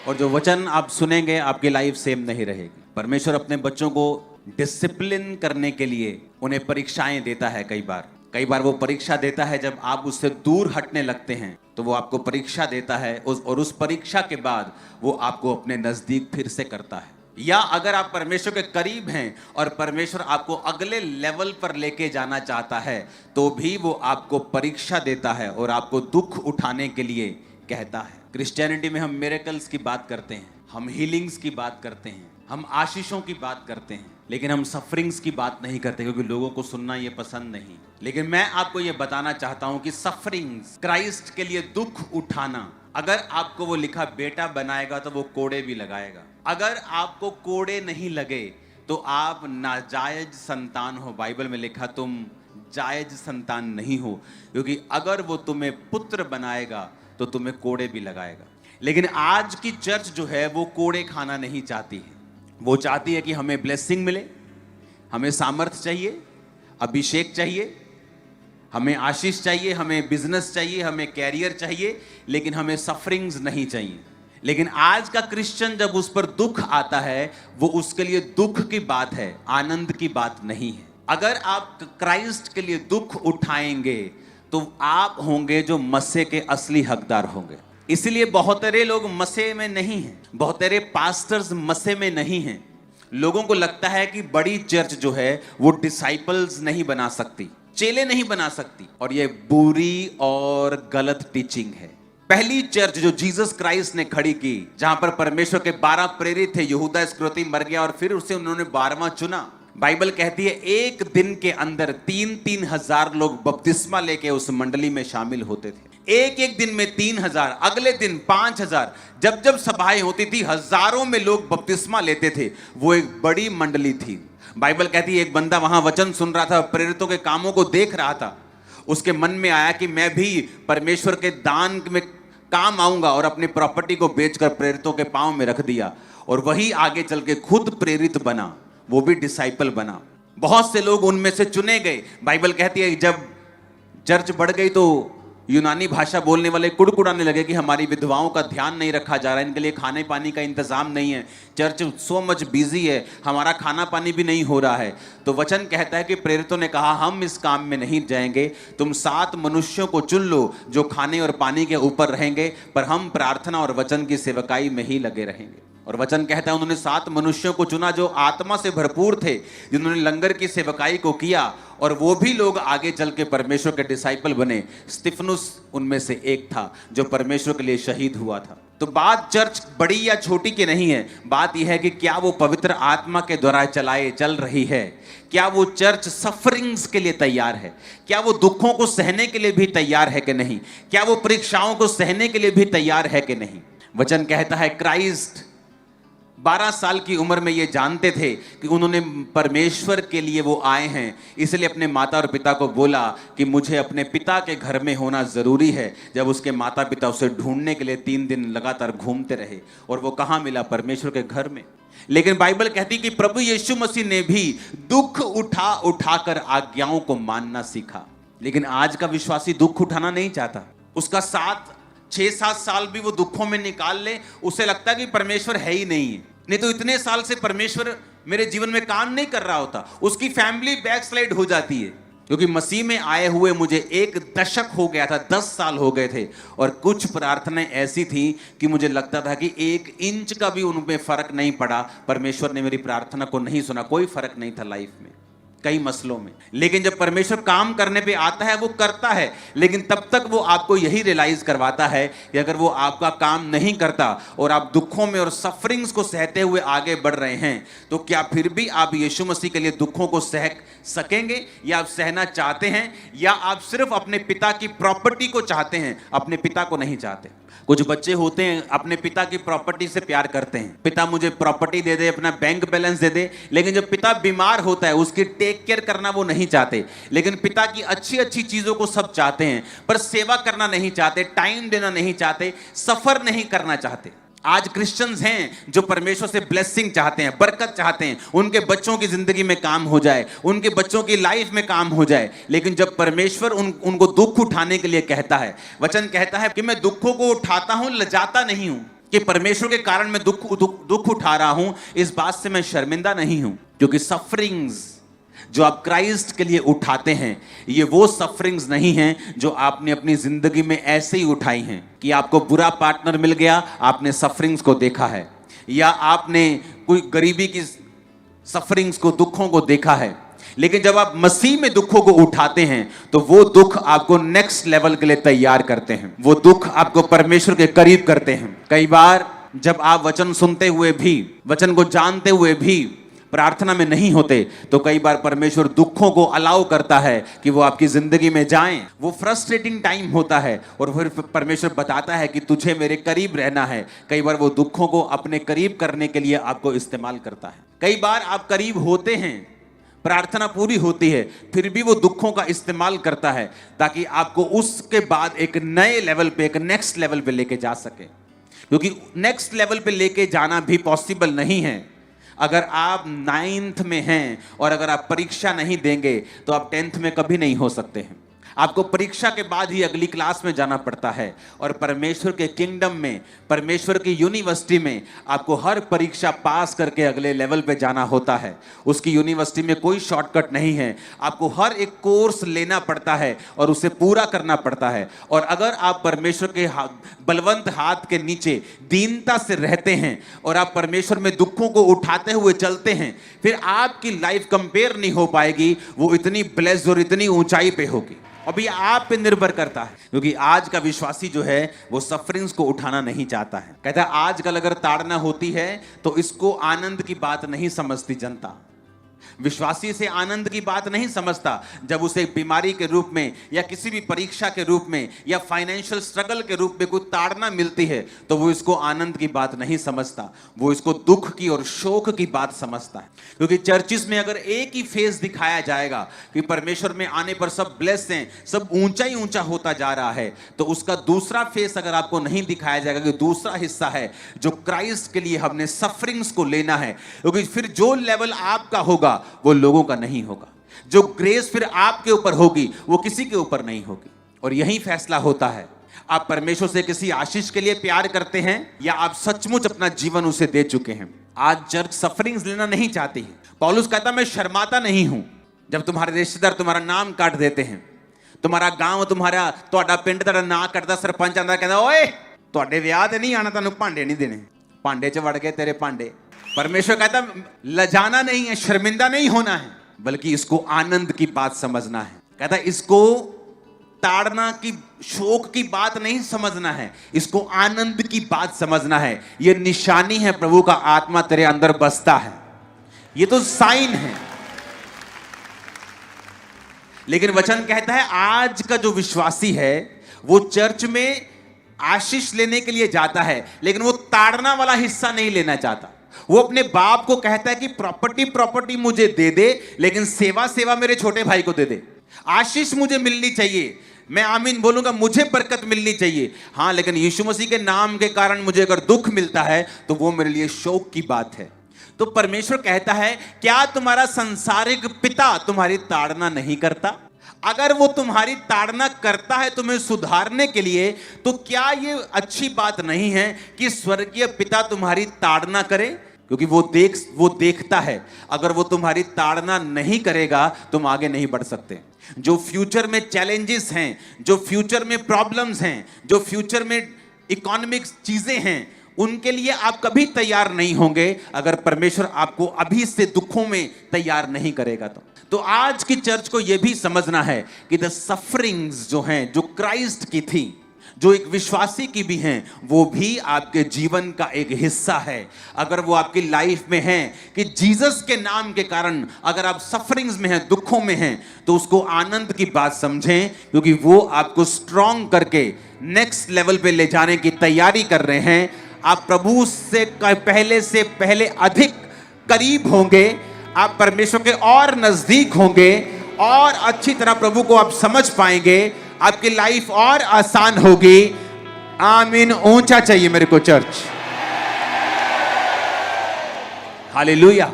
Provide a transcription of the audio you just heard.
और जो वचन आप सुनेंगे आपकी लाइफ सेम नहीं रहेगी। परमेश्वर अपने बच्चों को डिसिप्लिन करने के लिए उन्हें परीक्षाएं देता है। कई बार वो परीक्षा देता है जब आप उससे दूर हटने लगते हैं, तो वो आपको परीक्षा देता है और उस परीक्षा के बाद वो आपको अपने नजदीक फिर से करता है। या अगर आप परमेश्वर के करीब हैं और परमेश्वर आपको अगले लेवल पर लेके जाना चाहता है, तो भी वो आपको परीक्षा देता है और आपको दुख उठाने के लिए कहता है। क्रिश्चियनिटी में हम मिरेकल्स की बात करते हैं, हम हीलिंग्स की बात करते हैं, हम आशीषों की बात करते हैं, लेकिन हम सफरिंग्स की बात नहीं करते, क्योंकि लोगों को सुनना ये पसंद नहीं। लेकिन मैं आपको ये बताना चाहता हूं कि सफरिंग्स, क्राइस्ट के लिए दुख उठाना, अगर आपको वो लिखा बेटा बनाएगा तो वो कोड़े भी लगाएगा। अगर आपको कोड़े नहीं लगे तो आप नाजायज संतान हो। बाइबल में लिखा तुम जायज संतान नहीं हो, क्योंकि अगर वो तुम्हें पुत्र बनाएगा तो तुम्हें कोड़े भी लगाएगा। लेकिन आज की चर्च जो है वो कोड़े खाना नहीं चाहती है। वो चाहती है कि हमें ब्लेसिंग मिले, हमें सामर्थ चाहिए, अभिषेक चाहिए, हमें आशीष चाहिए, हमें बिजनेस चाहिए, हमें कैरियर चाहिए, लेकिन हमें सफरिंग्स नहीं चाहिए। लेकिन आज का क्रिश्चियन जब उस पर दुख आता है, वो उसके लिए दुख की बात है, आनंद की बात नहीं है। अगर आप क्राइस्ट के लिए दुख उठाएंगे तो आप होंगे जो मसीह के असली हकदार होंगे। इसलिए बहुतेरे लोग मसीह में नहीं हैं, बहुतेरे पास्टर्स मसीह में नहीं हैं। लोगों को लगता है कि बड़ी चर्च जो है वो डिसाइपल्स नहीं बना सकती, चेले नहीं बना सकती, और ये बुरी और गलत टीचिंग है। पहली चर्च जो जीसस क्राइस्ट ने खड़ी की, जहां पर परमेश्वर के 12 प्रेरित थे, यहूदा इस्करियोती मर गया और फिर उसे उन्होंने 12वां चुना। बाइबल कहती है एक दिन के अंदर 3-3 हजार लोग बपतिस्मा लेके उस मंडली में शामिल होते थे। एक दिन में 3,000, अगले दिन 5,000, जब जब सभाएं होती थी हजारों में लोग बपतिस्मा लेते थे। वो एक बड़ी मंडली थी। बाइबल कहती है एक बंदा वहां वचन सुन रहा था, प्रेरितों के कामों को देख रहा था। उसके मन में आया कि मैं भी परमेश्वर के दान में काम आऊंगा, और अपनी प्रॉपर्टी को बेचकर प्रेरितों के पांव में रख दिया, और वही आगे चल के खुद प्रेरित बना, वो भी डिसाइपल बना। बहुत से लोग उनमें से चुने गए। बाइबल कहती है जब चर्च बढ़ गई तो यूनानी भाषा बोलने वाले कुड़कुड़ाने लगे कि हमारी विधवाओं का ध्यान नहीं रखा जा रहा है, इनके लिए खाने पानी का इंतजाम नहीं है, चर्च सो मच बिजी है, हमारा खाना पानी भी नहीं हो रहा है। तो वचन कहता है कि प्रेरितों ने कहा हम इस काम में नहीं जाएंगे, तुम 7 मनुष्यों को चुन लो जो खाने और पानी के ऊपर रहेंगे, पर हम प्रार्थना और वचन की सेवकाई में ही लगे रहेंगे। और वचन कहता है उन्होंने 7 मनुष्यों को चुना जो आत्मा से भरपूर थे, जिन्होंने लंगर की सेवकाई को किया, और वो भी लोग आगे चल के परमेश्वर के डिसाइपल बने। स्तिफनुस उनमें से एक था जो परमेश्वर के लिए शहीद हुआ था। तो बात चर्च बड़ी या छोटी की नहीं है, बात यह है कि क्या वो पवित्र आत्मा के द्वारा चल रही है, क्या वो चर्च सफरिंग्स के लिए तैयार है, क्या वो दुखों को सहने के लिए भी तैयार है कि नहीं, क्या वो परीक्षाओं को सहने के लिए भी तैयार है कि नहीं। वचन कहता है क्राइस्ट 12 साल की उम्र में ये जानते थे कि उन्होंने परमेश्वर के लिए वो आए हैं, इसलिए अपने माता और पिता को बोला कि मुझे अपने पिता के घर में होना ज़रूरी है। जब उसके माता पिता उसे ढूंढने के लिए 3 दिन लगातार घूमते रहे, और वो कहाँ मिला? परमेश्वर के घर में। लेकिन बाइबल कहती कि प्रभु यीशु मसीह ने भी दुख उठाकर आज्ञाओं को मानना सीखा। लेकिन आज का विश्वासी दुख उठाना नहीं चाहता। उसका 6-7 साल भी वो दुखों में निकाल ले, उसे लगता है कि परमेश्वर है ही नहीं है, नहीं तो इतने साल से परमेश्वर मेरे जीवन में काम नहीं कर रहा होता। उसकी फैमिली बैकस्लाइड हो जाती है, क्योंकि मसीह में आए हुए मुझे 1 दशक हो गया था, 10 साल हो गए थे, और कुछ प्रार्थनाएं ऐसी थी कि मुझे लगता था कि 1 इंच का भी उनमें फर्क नहीं पड़ा। परमेश्वर ने मेरी प्रार्थना को नहीं सुना, कोई फर्क नहीं था लाइफ में, कई मसलों में। लेकिन जब परमेश्वर काम करने पे आता है वो करता है, लेकिन तब तक वो आपको यही रियलाइज करवाता है कि अगर वो आपका काम नहीं करता और आप दुखों में और सफरिंग्स को सहते हुए आगे बढ़ रहे हैं, तो क्या फिर भी आप यीशु मसीह के लिए दुखों को सह सकेंगे, या आप सहना चाहते हैं, या आप सिर्फ अपने पिता की प्रॉपर्टी को चाहते हैं, अपने पिता को नहीं चाहते। कुछ बच्चे होते हैं अपने पिता की प्रॉपर्टी से प्यार करते हैं, पिता मुझे प्रॉपर्टी दे दे, अपना बैंक बैलेंस दे दे, लेकिन जब पिता बीमार होता है उसकी टेक केयर करना वो नहीं चाहते। लेकिन पिता की अच्छी अच्छी चीजों को सब चाहते हैं, पर सेवा करना नहीं चाहते, टाइम देना नहीं चाहते, सफर नहीं करना चाहते। आज क्रिश्चियंस हैं जो परमेश्वर से ब्लेसिंग चाहते हैं, बरकत चाहते हैं, उनके बच्चों की जिंदगी में काम हो जाए, उनके बच्चों की लाइफ में काम हो जाए, लेकिन जब परमेश्वर उनको दुख उठाने के लिए कहता है, वचन कहता है कि मैं दुखों को उठाता हूं, लजाता नहीं हूं। कि परमेश्वर के कारण मैं दुख उठा रहा हूं, इस बात से मैं शर्मिंदा नहीं हूं, क्योंकि सफरिंग्स जो आप क्राइस्ट के लिए उठाते हैं, ये वो सफरिंग्स नहीं हैं जो आपने अपनी जिंदगी में ऐसे ही उठाई हैं कि आपको बुरा पार्टनर मिल गया, आपने सफरिंग्स को देखा है, या आपने कोई गरीबी की सफरिंग्स को, दुखों को देखा है। लेकिन जब आप मसीह में दुखों को उठाते हैं तो वो दुख आपको नेक्स्ट लेवल के लिए तैयार करते हैं, वो दुख आपको परमेश्वर के करीब करते हैं। कई बार जब आप वचन सुनते हुए भी, वचन को जानते हुए भी प्रार्थना में नहीं होते, तो कई बार परमेश्वर दुखों को अलाउ करता है कि वो आपकी जिंदगी में जाएं। वो फ्रस्ट्रेटिंग टाइम होता है और फिर परमेश्वर बताता है कि तुझे मेरे करीब रहना है। कई बार वो दुखों को अपने करीब करने के लिए आपको इस्तेमाल करता है। कई बार आप करीब होते हैं, प्रार्थना पूरी होती है, फिर भी वो दुखों का इस्तेमाल करता है ताकि आपको उसके बाद एक नए लेवल पे, एक नेक्स्ट लेवल पे लेके जा सके। क्योंकि नेक्स्ट लेवल पे लेके जाना भी पॉसिबल नहीं है अगर आप 9th में हैं, और अगर आप परीक्षा नहीं देंगे तो आप 10th में कभी नहीं हो सकते हैं। आपको परीक्षा के बाद ही अगली क्लास में जाना पड़ता है, और परमेश्वर के किंगडम में, परमेश्वर की यूनिवर्सिटी में आपको हर परीक्षा पास करके अगले लेवल पे जाना होता है। उसकी यूनिवर्सिटी में कोई शॉर्टकट नहीं है, आपको हर एक कोर्स लेना पड़ता है और उसे पूरा करना पड़ता है। और अगर आप परमेश्वर के बलवंत हाथ के नीचे दीनता से रहते हैं और आप परमेश्वर में दुखों को उठाते हुए चलते हैं, फिर आपकी लाइफ कंपेयर नहीं हो पाएगी, वो इतनी ब्लेस्ड और इतनी ऊंचाई पे होगी। अभी आप पे निर्भर करता है, क्योंकि आज का विश्वासी जो है वो सफरिंग्स को उठाना नहीं चाहता है। कहता है आजकल अगर ताड़ना होती है तो इसको आनंद की बात नहीं समझती जनता। विश्वासी से आनंद की बात नहीं समझता। जब उसे बीमारी के रूप में, या किसी भी परीक्षा के रूप में, या फाइनेंशियल स्ट्रगल के रूप में कोई ताड़ना मिलती है तो वो इसको आनंद की बात नहीं समझता, वो इसको दुख की और शोक की बात समझता है। क्योंकि चर्चिस में अगर एक ही फेस दिखाया जाएगा कि परमेश्वर में आने पर सब ब्लेस हैं, सब ऊंचा ही ऊंचा होता जा रहा है, तो उसका दूसरा फेस अगर आपको नहीं दिखाया जाएगा कि दूसरा हिस्सा है जो क्राइस्ट के लिए हमने सफरिंग्स को लेना है, क्योंकि फिर जो लेवल आपका होगा वो लोगों का नहीं होगा। जो ग्रेस फिर आपके ऊपर होगी वो किसी के ऊपर नहीं होगी। और यही फैसला होता है, आप परमेश्वर से किसी आशीष के लिए प्यार करते हैं या आप सचमुच अपना जीवन उसे दे चुके हैं। आज चर्च सफरिंग्स लेना नहीं चाहती है। पौलुस कहता मैं शर्माता नहीं हूं जब तुम्हारे रिश्तेदार तुम्हारा नाम काट देते हैं, तुम्हारा गांव, तुम्हारा पिंड तेरा ना कटदा, सरपंच आंदा कहता ओए ਤੁਹਾਡੇ ਵਿਆਹ ਤੇ नहीं आना, तेन भांडे नहीं देने, भांडे च वड़ गए तेरे भांडे। परमेश्वर कहता लजाना नहीं है, शर्मिंदा नहीं होना है, बल्कि इसको आनंद की बात समझना है। कहता इसको ताड़ना की, शोक की बात नहीं समझना है, इसको आनंद की बात समझना है। यह निशानी है प्रभु का आत्मा तेरे अंदर बसता है, ये तो साइन है। लेकिन वचन कहता है आज का जो विश्वासी है वो चर्च में आशीष लेने के लिए जाता है, लेकिन वो ताड़ना वाला हिस्सा नहीं लेना चाहता। वो अपने बाप को कहता है कि प्रॉपर्टी मुझे दे दे, लेकिन सेवा मेरे छोटे भाई को दे दे। आशीष मुझे मिलनी चाहिए, मैं आमीन बोलूंगा, मुझे बरकत मिलनी चाहिए, हाँ, लेकिन यीशु मसीह के नाम के कारण मुझे अगर दुख मिलता है तो वो मेरे लिए शोक की बात है। तो परमेश्वर कहता है क्या तुम्हारा संसारिक पिता तुम्हारी ताड़ना नहीं करता? अगर वो तुम्हारी ताड़ना करता है तुम्हें सुधारने के लिए, तो क्या ये अच्छी बात नहीं है कि स्वर्गीय पिता तुम्हारी ताड़ना करे? क्योंकि वो देखता है। अगर वो तुम्हारी ताड़ना नहीं करेगा तुम आगे नहीं बढ़ सकते। जो फ्यूचर में चैलेंजेस हैं, जो फ्यूचर में प्रॉब्लम्स हैं, जो फ्यूचर में इकोनॉमिक चीजें हैं, उनके लिए आप कभी तैयार नहीं होंगे अगर परमेश्वर आपको अभी से दुखों में तैयार नहीं करेगा। तो आज की चर्च को यह भी समझना है कि द सफरिंग्स जो हैं, जो क्राइस्ट की थी, जो एक विश्वासी की भी हैं, वो भी आपके जीवन का एक हिस्सा है। अगर वो आपकी लाइफ में है कि जीसस के नाम के कारण अगर आप सफरिंग्स में हैं, दुखों में हैं, तो उसको आनंद की बात समझें, क्योंकि वो आपको स्ट्रॉन्ग करके नेक्स्ट लेवल पे ले जाने की तैयारी कर रहे हैं। आप प्रभु से पहले अधिक करीब होंगे, आप परमेश्वर के और नजदीक होंगे, और अच्छी तरह प्रभु को आप समझ पाएंगे, आपकी लाइफ और आसान होगी। आमीन। ऊंचा चाहिए मेरे को चर्च। हालेलुया।